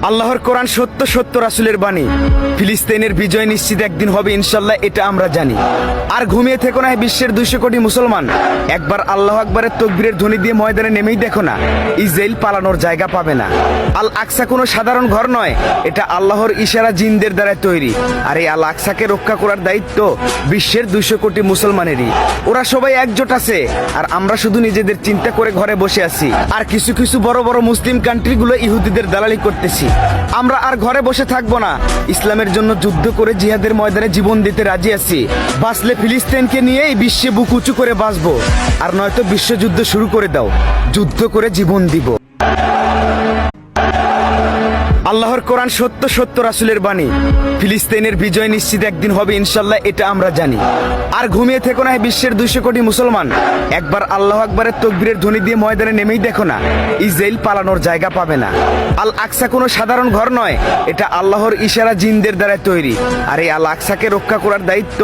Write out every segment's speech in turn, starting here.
আল্লাহর কোরআন সত্য, সত্য রাসূলের বাণী। ফিলিস্তিনের বিজয় নিশ্চিত একদিন হবে ইনশাল্লাহ, এটা আমরা জানি। আর ঘুমিয়ে থেকো না বিশ্বের 200 কোটি মুসলমান, একবার আল্লাহ আকবারের তাকবীরের ধ্বনি দিয়ে ময়দানে নেমেই দেখো না, ইসরাইল পালানোর জায়গা পাবে না। আল আকসা কোনো সাধারণ ঘর নয়, এটা আল্লাহর ইশারা জিনদের দ্বারা তৈরি। আর এই আল আকসাকে রক্ষা করার দায়িত্ব বিশ্বের 200 কোটি মুসলমানেরই। ওরা সবাই একজোট আছে, আর আমরা শুধু নিজেদের চিন্তা করে ঘরে বসে আছি। আর কিছু কিছু বড় বড় মুসলিম কান্ট্রিগুলো ইহুদিদের দালালি করতেছি। আমরা আর ঘরে বসে থাকবো না, ইসলামের জন্য যুদ্ধ করে জিহাদের ময়দানে জীবন দিতে রাজি আছি। বাঁচলে ফিলিস্তিনকে নিয়ে এই বিশ্বে বুক উঁচু করে বাঁচবো, আর নয়তো বিশ্বযুদ্ধ শুরু করে দাও, যুদ্ধ করে জীবন দিব। আল্লাহর কোরআন সত্য, সত্য রাসূলের বাণী। ফিলিস্তিনের বিজয় নিশ্চিত একদিন হবে ইনশাল্লাহ, এটা আমরা জানি। আর ঘুমিয়ে থেকো না বিশ্বের 200 কোটি মুসলমান, একবার আল্লাহ আকবারের তাকবীরের ধ্বনি দিয়ে ময়দানে নেমেই দেখো না, ইসরাইল পালানোর জায়গা পাবে না। আল আকসা কোনো সাধারণ ঘর নয়, এটা আল্লাহর ইশারা জিনদের দ্বারা তৈরি। আর এই আল আকসাকে রক্ষা করার দায়িত্ব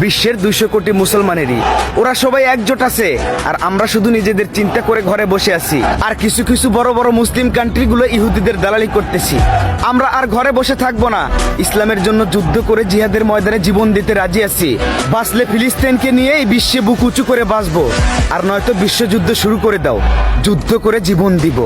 বিশ্বের 200 কোটি মুসলমানেরই। ওরা সবাই একজোট আছে, আর আমরা শুধু নিজেদের চিন্তা করে ঘরে বসে আছি। আর কিছু কিছু বড় বড় মুসলিম কান্ট্রিগুলো ইহুদিদের দালালি করতেছি। আমরা আর ঘরে বসে থাকবো না, ইসলামের জন্য যুদ্ধ করে জিহাদের ময়দানে জীবন দিতে রাজি আছি। বাঁচলে ফিলিস্তিনকে নিয়ে এই বিশ্বে বুক উঁচু করে বাঁচবো, আর নয়তো বিশ্বযুদ্ধ শুরু করে দাও, যুদ্ধ করে জীবন দিব।